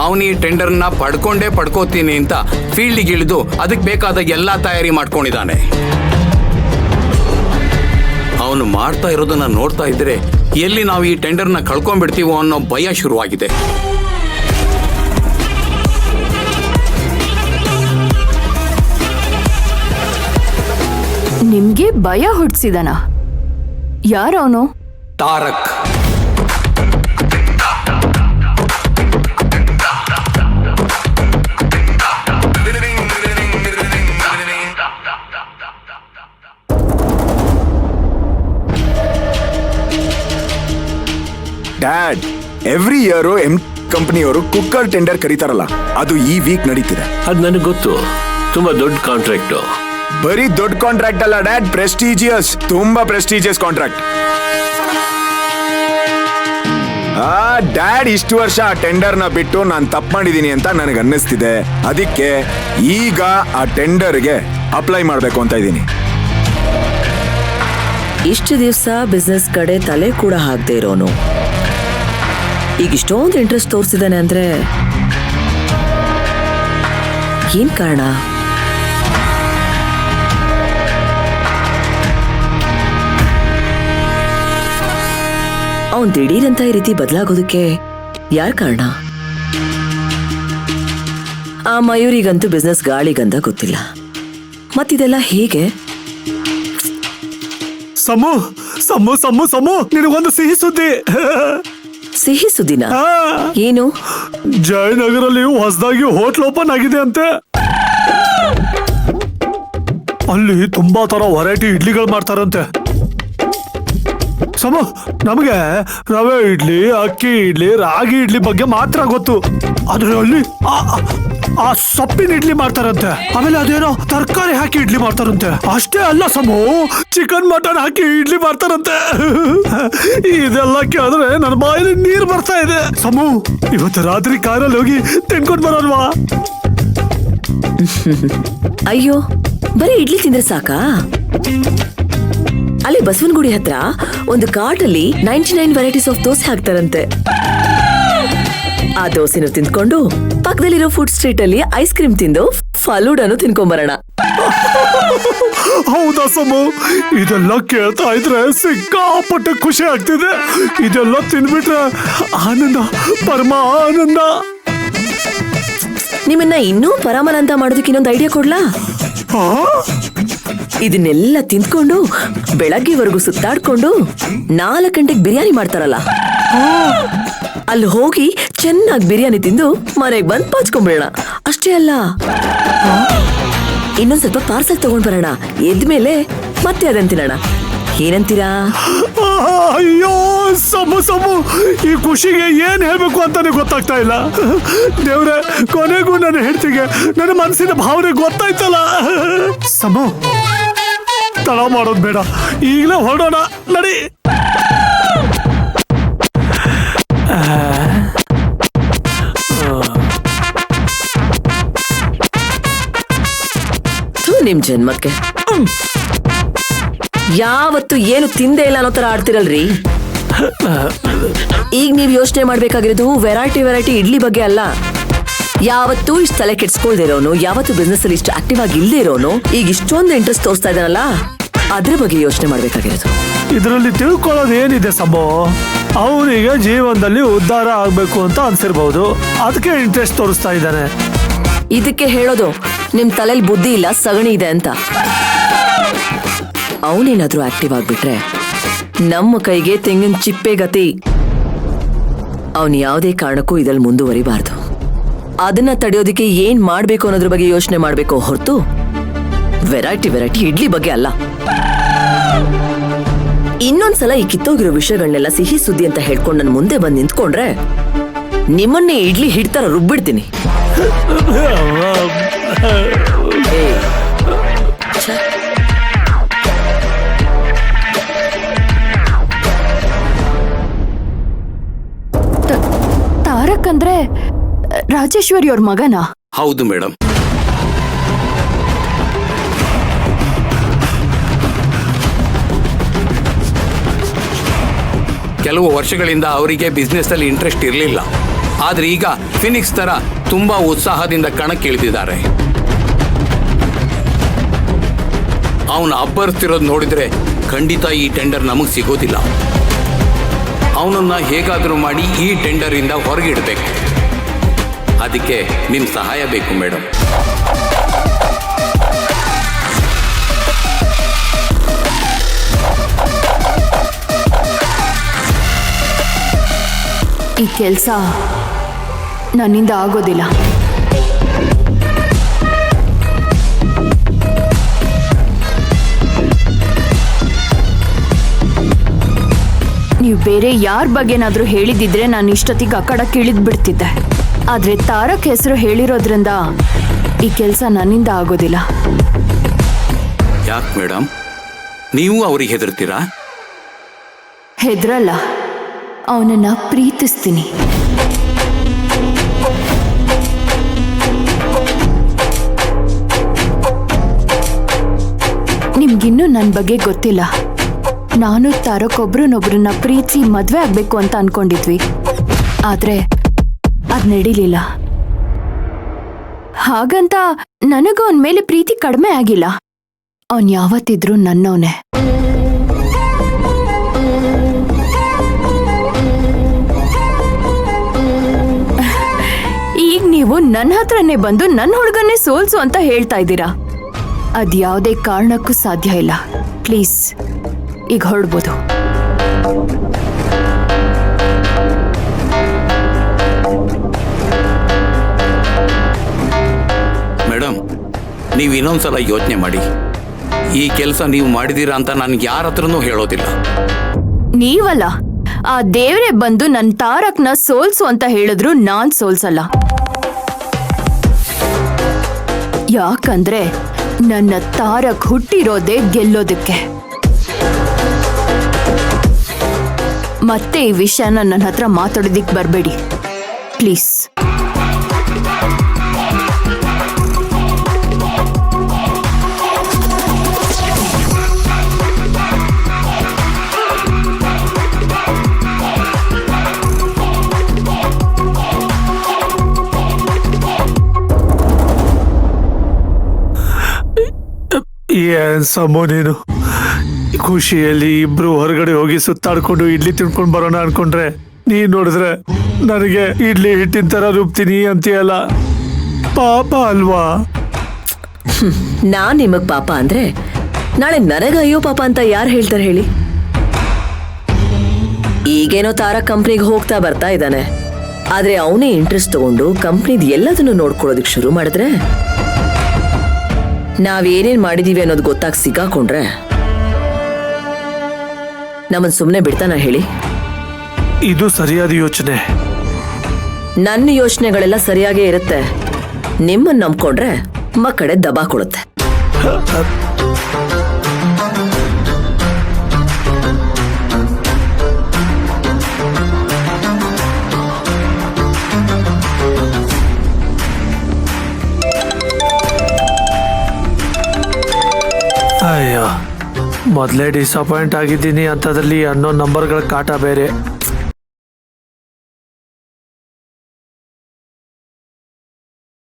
ಅವನು ಈ ಟೆಂಡರ್ನ ಪಡ್ಕೋತೀನಿ ಅಂತ ಫೀಲ್ಡಿಗೆ ಇಳಿದು ಅದಕ್ಕೆ ಬೇಕಾದ ಎಲ್ಲಾ ತಯಾರಿ ಮಾಡ್ಕೊಂಡಿದ್ದಾನೆ. ಅವನು ಮಾಡ್ತಾ ಇರೋದನ್ನ ನೋಡ್ತಾ ಇದ್ರೆ ಎಲ್ಲಿ ನಾವು ಈ ಟೆಂಡರ್ನ ಕಳ್ಕೊಂಡ್ಬಿಡ್ತೀವೋ ಅನ್ನೋ ಭಯ ಶುರುವಾಗಿದೆ. ನಿಮ್ಗೆ ಭಯ ಹುಟ್ಟಿಸಿದನ? ಯಾರವನು? ತಾರಕ್. ಡ್ಯಾಡ್, ಎವ್ರಿ ಇಯರ್ ಕಂಪನಿಯವರು ಕುಕ್ಕರ್ ಟೆಂಡರ್ ಕರೀತಾರಲ್ಲ, ಅದು ಈ ವೀಕ್ ನಡೀತಿದೆ. ಅದು ನನಗೆ ಗೊತ್ತು. ತುಂಬಾ ದೊಡ್ಡ ಕಾಂಟ್ರಾಕ್ಟ್. ಬರೀ ದೊಡ್ಡ ಕಾಂಟ್ರಾಕ್ಟ್ ಅಲ್ಲ ಡ್ಯಾಡ್, ಪ್ರೆಸ್ಟೀಜಿಯಸ್, ತುಂಬಾ ಪ್ರೆಸ್ಟೀಜಿಯಸ್ ಕಾಂಟ್ರಾಕ್ಟ್. ಡ್ಯಾಡ್, ಇಷ್ಟು ವರ್ಷ ಆ ಟೆಂಡರ್ ನ ಬಿಟ್ಟು ನಾನು ತಪ್ಪು ಮಾಡಿದೀನಿ ಅಂತ ನನಗೆ ಅನ್ನಿಸ್ತಿದೆ. ಅದಕ್ಕೆ ಈಗ ಆ ಟೆಂಡರ್ಗೆ ಅಪ್ಲೈ ಮಾಡ್ಬೇಕು ಅಂತ ಇದ್ದೀನಿ. ಇಷ್ಟು ದಿವಸ ಬಿಸ್ನೆಸ್ ಕಡೆ ತಲೆ ಕೂಡ ಹಾಕದೇ ಇರೋನು ಈಗ ಇಷ್ಟೊಂದು ಇಂಟ್ರೆಸ್ಟ್ ತೋರಿಸಿದಾನೆ ಅಂದ್ರೆ ಏನ್ ಕಾರಣ? ಅವನ್ ದಿಢೀರಂತ ಈ ರೀತಿ ಬದಲಾಗೋದಕ್ಕೆ ಯಾರ್ ಕಾರಣ? ಆ ಮಯೂರಿಗಂತೂ ಬಿಸ್ನೆಸ್ ಗಾಳಿಗಂತ ಗೊತ್ತಿಲ್ಲ. ಮತ್ತಿದೆಲ್ಲ ಹೇಗೆ? ಸಮು ಸಮು ಸಮು ಸಮು ನಿನಗೊಂದು ಸಿಹಿ ಸುದ್ದಿ. ಸಿಹಿ ಸುದ್ದಿನ? ಏನು? ಜಯನಗರಲ್ಲಿ ಹೊಸದಾಗಿ ಹೋಟ್ಲ್ ಓಪನ್ ಆಗಿದೆ ಅಂತೆ. ಅಲ್ಲಿ ತುಂಬಾ ತರ ವೆರೈಟಿ ಇಡ್ಲಿಗಳು ಮಾಡ್ತಾರಂತೆ. ಸಮು, ನಮಗೆ ರವೆ ಇಡ್ಲಿ, ಅಕ್ಕಿ ಇಡ್ಲಿ, ರಾಗಿ ಇಡ್ಲಿ ಬಗ್ಗೆ ಮಾತ್ರ ಗೊತ್ತು. ಆದ್ರೆ ಅಲ್ಲಿ ಆ ಸೊಪ್ಪಿನ ಇಡ್ಲಿ ಮಾಡ್ತಾರಂತೆ. ಆಮೇಲೆ ಅದೇನೋ ತರಕಾರಿ ಹಾಕಿ ಇಡ್ಲಿ ಮಾಡ್ತಾರಂತೆ. ಅಷ್ಟೇ ಅಲ್ಲ ಸಮು, ಚಿಕನ್ ಮಟನ್ ಹಾಕಿ ಇಡ್ಲಿ ಮಾಡ್ತಾರಂತೆ. ಇದೆಲ್ಲ ಕೇಳಿದ್ರೆ ನನ್ನ ಬಾಯಲ್ಲಿ ನೀರು ಬರ್ತಾ ಇದೆ. ಸಮು, ಇವತ್ತು ರಾತ್ರಿ ಕಾರಲ್ಲಿ ಹೋಗಿ ತಿನ್ಕೊಂಡ್ ಬರೋಲ್ವಾ? ಅಯ್ಯೋ, ಬರೀ ಇಡ್ಲಿ ತಿಂದ್ರೆ ಸಾಕಾ? ಅಲ್ಲಿ ಬಸವನಗುಡಿ ಹತ್ರ ಒಂದು ಕಾರ್ಟಲ್ಲಿ 99 ವೆರೈಟೀಸ್ ಆಫ್ ದೋಸೆ ಹಾಕ್ತಾರಂತೆ. ಆ ದೋಸೆನೂ ತಿಂದ್ಕೊಂಡು ಪಕ್ಕದಲ್ಲಿರೋ ಫುಡ್ ಸ್ಟ್ರೀಟ್ ಅಲ್ಲಿ ಐಸ್ ಕ್ರೀಮ್ ತಿಂದು ಫಲೂಡನು ತಿನ್ಕೊಂಬರೋಣ. ಹೌದಾ ಸಮು? ಇದೆಲ್ಲ ಕೇಳ್ತಾ ಇದ್ರೆ ಸಿಕ್ಕಾಪಟ್ಟೆ ಖುಷಿ ಆಗ್ತಿದೆ. ಇದೆಲ್ಲ ತಿನ್ಬಿಟ್ರೆ ಆನಂದ, ಪರಮ ಆನಂದ. ನಿಮ್ಮನ್ನ ಇನ್ನೂ ಪರಮಾನಂದ ಮಾಡೋದಕ್ಕೆ ಇನ್ನೊಂದು ಐಡಿಯಾ ಕೊಡ್ಲಾ? ಇದನ್ನೆಲ್ಲ ತಿಂದ್ಕೊಂಡು ಬೆಳಗ್ಗೆವರೆಗೂ ಸುತ್ತಾಡ್ಕೊಂಡು 4 ಗಂಟೆಗೆ ಬಿರಿಯಾನಿ ಮಾಡ್ತಾರಲ್ಲ, ಅಲ್ಲಿ ಹೋಗಿ ಚೆನ್ನಾಗಿ ಬಿರಿಯಾನಿ ತಿಂದು ಮನೆಗೆ ಬಂದು ಪಾಚ್ಕೊಂಡ್ಬಿಡೋಣ. ಅಷ್ಟೇ ಅಲ್ಲ, ಇನ್ನೊಂದ್ ಸ್ವಲ್ಪ ಪಾರ್ಸಲ್ ತಗೊಂಡ್ ಬರೋಣ. ಎದ್ಮೇಲೆ ಮತ್ತೆ ಅದನ್ನ ತಿನ್ನೋಣ. ಏನಂತೀರಾ? ಅಯ್ಯೋ ಸಮು ಸಮು, ಈ ಖುಷಿಗೆ ಏನ್ ಹೇಳ್ಬೇಕು ಅಂತಾನೆ ಗೊತ್ತಾಗ್ತಾ ಇಲ್ಲ. ದೇವ್ರೆ, ಕೊನೆಗೂ ನನ್ನ ಹೆಂಡತಿಗೆ ನನ್ನ ಮನಸ್ಸಿನ ಭಾವನೆ ಗೊತ್ತಾಯ್ತಲ್ಲ. ಸಮು, ತಡ ಮಾಡೋದು ಬೇಡ, ಈಗಲೇ ಹೊರಡೋಣ, ನಡಿ. ನಿಮ್ ಜನ್ಮಕ್ಕೆ ಯಾವತ್ತು ಏನು ತಿಂದೇ ಇಲ್ಲ ಅನ್ನೋ ತರ ಆಡ್ತಿರಲ್ರಿ. ಈಗ ನೀವ್ ಯೋಚನೆ ಮಾಡ್ಬೇಕಾಗಿರೋದು ವೆರೈಟಿ ಇಡ್ಲಿ ಬಗ್ಗೆ ಅಲ್ಲ. ಯಾವತ್ತೂ ಇಷ್ಟು ತಲೆ ಕೆಡ್ಸ್ಕೊಳ್ದಿರೋನು, ಯಾವತ್ತು ಬಿಸ್ನೆಸ್ ಅಲ್ಲಿ ಇಷ್ಟು ಆಕ್ಟಿವ್ ಆಗಿ ಇಲ್ದೇ ಇರೋನು ಈಗ ಇಷ್ಟೊಂದು ಇಂಟ್ರೆಸ್ಟ್ ತೋರಿಸ್ತಾ ಇದ್ದಾನಲ್ಲ, ಅದ್ರ ಬಗ್ಗೆ ಯೋಚನೆ ಮಾಡ್ಬೇಕಾಗಿರೋದು. ಇದರಲ್ಲಿ ತಿಳ್ಕೊಳ್ಳೋದು ಏನಿದೆ ಸಮೋ? ಅವನಿಗೆ ಜೀವನದಲ್ಲಿ ಉದ್ಧಾರ ಆಗ್ಬೇಕು ಅಂತ ಅನ್ಸಿರ್ಬಹುದು, ಅದಕ್ಕೆ ಇಂಟ್ರೆಸ್ಟ್ ತೋರಿಸ್ತಾ ಇದ್ದಾನೆ. ಇದಕ್ಕೆ ಹೇಳೋದು ನಿಮ್ ತಲೆಯಲ್ಲಿ ಬುದ್ಧಿ ಇಲ್ಲ, ಸಗಣಿ ಇದೆ ಅಂತ. ಅವನೇನಾದ್ರೂ ಆಕ್ಟಿವ್ ಆಗ್ಬಿಟ್ರೆ ನಮ್ಮ ಕೈಗೆ ತೆಂಗಿನ ಚಿಪ್ಪೆ ಗತಿ. ಅವನು ಯಾವುದೇ ಕಾರಣಕ್ಕೂ ಇದ್ರಲ್ಲಿ ಮುಂದುವರಿಬಾರ್ದು. ಅದನ್ನ ತಡೆಯೋದಕ್ಕೆ ಏನ್ ಮಾಡ್ಬೇಕು ಅನ್ನೋದ್ರ ಬಗ್ಗೆ ಯೋಚನೆ ಮಾಡ್ಬೇಕು ಹೊರತು ವೆರೈಟಿ ಇಡ್ಲಿ ಬಗ್ಗೆ ಅಲ್ಲ. ಇನ್ನೊಂದ್ಸಲ ಈ ಕಿತ್ತೋಗಿರೋ ವಿಷಯಗಳನ್ನೆಲ್ಲ ಸಿಹಿ ಸುದ್ದಿ ಅಂತ ಹೇಳ್ಕೊಂಡು ನನ್ನ ಮುಂದೆ ಬಂದು ನಿಂತ್ಕೊಂಡ್ರೆ ನಿಮ್ಮನ್ನೇ ಇಡ್ಲಿ ಹಿಡ್ತಾರ ರುಬ್ಬಿಡ್ತೀನಿ. ತಾರಕ್ ಅಂದ್ರೆ ರಾಜೇಶ್ವರಿ ಅವ್ರ ಮಗನಾ? ಹೌದು ಮೇಡಮ್. ಕೆಲವು ವರ್ಷಗಳಿಂದ ಅವರಿಗೆ ಬಿಸ್ನೆಸ್ ಅಲ್ಲಿ ಇಂಟ್ರೆಸ್ಟ್ ಇರಲಿಲ್ಲ. ಆದ್ರೆ ಈಗ ಫಿನಿಕ್ಸ್ ತರ ತುಂಬಾ ಉತ್ಸಾಹದಿಂದ ಕಣಕ್ಕಿಳಿದಿದ್ದಾರೆ. ಅವನು ಅಬ್ಬರಿಸ್ತಿರೋದು ನೋಡಿದ್ರೆ ಖಂಡಿತ ಈ ಟೆಂಡರ್ ನಮಗೆ ಸಿಗೋದಿಲ್ಲ. ಅವನನ್ನ ಹೇಗಾದರೂ ಮಾಡಿ ಈ ಟೆಂಡರ್ ಇಂದ ಹೊರಗಿಡಬೇಕು. ಅದಕ್ಕೆ ನಿಮ್ಮ ಸಹಾಯ ಬೇಕು ಮೇಡಮ್. ಈ ಕೆಲಸ ನನ್ನಿಂದ ಆಗೋದಿಲ್ಲ. ನೀವು ಬೇರೆ ಯಾರ ಬಗ್ಗೆನಾದ್ರೂ ಹೇಳಿದಿದ್ರೆ ನಾನು ಇಷ್ಟೊತ್ತಿಗೆ ಅಕ್ಕಡಕ್ಕೆ ಇಳಿದು ಬಿಡ್ತಿದ್ದೆ. ಆದ್ರೆ ತಾರಕ್ ಹೆಸರು ಹೇಳಿರೋದ್ರಿಂದ ಈ ಕೆಲಸ ನನ್ನಿಂದ ಆಗೋದಿಲ್ಲ. ಯಾಕೆ ಮೇಡಮ್, ನೀವು ಅವ್ರಿಗೆ ಹೆದರ್ತೀರಾ? ಹೆದ್ರಲ್ಲ, ಅವನನ್ನ ಪ್ರೀತಿಸ್ತೀನಿ. ನಿಮ್ಗಿನ್ನೂ ನನ್ನ ಬಗ್ಗೆ ಗೊತ್ತಿಲ್ಲ. ನಾನು ತಾರಕ್ ಒಬ್ರನ್ನೊಬ್ರನ್ನ ಪ್ರೀತಿಸಿ ಮದ್ವೆ ಆಗ್ಬೇಕು ಅಂತ ಅನ್ಕೊಂಡಿದ್ವಿ. ಆದ್ರೆ ಅದ್ ನಡೀಲಿಲ್ಲ. ಹಾಗಂತ ನನಗೂ ಅವನ ಮೇಲೆ ಪ್ರೀತಿ ಕಡಿಮೆ ಆಗಿಲ್ಲ. ಅವನ್ ಯಾವತ್ತಿದ್ರೂ ನನ್ನವನೇ. ಈಗ ನೀವು ನನ್ನ ಹತ್ರನೇ ಬಂದು ನನ್ನ ಹುಡುಗನ್ನೇ ಸೋಲ್ಸು ಅಂತ ಹೇಳ್ತಾ ಇದ್ದೀರಾ. ಅದ್ಯಾವುದೇ ಕಾರಣಕ್ಕೂ ಸಾಧ್ಯ ಇಲ್ಲ. ಪ್ಲೀಸ್ ಈಗ ಹೊರಡ್ಬೋದು. ಮೇಡಮ್, ನೀವು ಇನ್ನೊಂದ್ಸಲ ಯೋಚನೆ ಮಾಡಿ. ಈ ಕೆಲಸ ನೀವು ಮಾಡಿದೀರಾ ಅಂತ ನನ್ಗೆ ಯಾರ ಹತ್ರನೂ ಹೇಳೋದಿಲ್ಲ. ನೀವಲ್ಲ, ಆ ದೇವ್ರೆ ಬಂದು ನನ್ನ ತಾರಕ್ನ ಸೋಲ್ಸು ಅಂತ ಹೇಳಿದ್ರು ನಾನ್ ಸೋಲ್ಸಲ್ಲ. ಯಾಕಂದ್ರೆ ನನ್ನ ತಾರಕ್ ಹುಟ್ಟಿರೋದೇ ಗೆಲ್ಲೋದಕ್ಕೆ. ಮತ್ತೆ ಈ ವಿಷಯನ ನನ್ನ ಹತ್ರ ಮಾತಾಡೋದಿಕ್ ಬರಬೇಡಿ ಪ್ಲೀಸ್. ಏನ್ ಸಮೋ ನೀನು, ಖುಷಿಯಲ್ಲಿ ಇಬ್ರು ಹೊರಗಡೆ ಹೋಗಿ ಸುತ್ತಾಡ್ಕೊಂಡು ಇಡ್ಲಿ ತಿನ್ಕೊಂಡು ಬರೋಣ ಅನ್ಕೊಂಡ್ರೆ ನೀನ್ ನೋಡಿದ್ರೆ ನನಗೆ ಇಡ್ಲಿ ಹಿಟ್ಟಿನ ತರ ರುಬ್ತೀನಿ ಅಂತೀಯಲ್ಲ. ಪಾಪ ಅಲ್ವಾ? ನಾನ್ ನಿಮಗ್ ಪಾಪ ಅಂದ್ರೆ ನಾಳೆ ನನಗ ಅಯ್ಯೋ ಪಾಪ ಅಂತ ಯಾರು ಹೇಳ್ತಾರೆ ಹೇಳಿ? ಈಗೇನೋ ತಾರಕ್ ಕಂಪ್ನಿಗೆ ಹೋಗ್ತಾ ಬರ್ತಾ ಇದ್ದಾನೆ. ಆದ್ರೆ ಅವನೇ ಇಂಟ್ರೆಸ್ಟ್ ತಗೊಂಡು ಕಂಪ್ನಿದ್ ಎಲ್ಲದನ್ನು ನೋಡ್ಕೊಳ್ಳೋದಕ್ಕೆ ಶುರು ಮಾಡಿದ್ರೆ, ನಾವೇನೇನ್ ಮಾಡಿದೀವಿ ಅನ್ನೋದು ಗೊತ್ತಾಗಿ ಸಿಕ್ಕಾಕೊಂಡ್ರೆ ನಮ್ಮನ್ ಸುಮ್ನೆ ಬಿಡ್ತಾನ ಹೇಳಿ? ಇದು ಸರಿಯಾದ ಯೋಚನೆ. ನನ್ನ ಯೋಚನೆಗಳೆಲ್ಲ ಸರಿಯಾಗೇ ಇರುತ್ತೆ. ನಿಮ್ಮನ್ನ ನಂಬ್ಕೊಂಡ್ರೆ ಮಕ್ಕಡೆ ದಬಾ ಕೊಡುತ್ತೆ. ಅಯ್ಯೋ, ಮೊದಲೇ ಡಿಸಪಾಯಿಂಟ್ ಆಗಿದ್ದೀನಿ ಅಂತದ್ರಲ್ಲಿ ಅನ್ನೋ ನಂಬರ್ಗಳ ಕಾಟ ಬೇರೆ.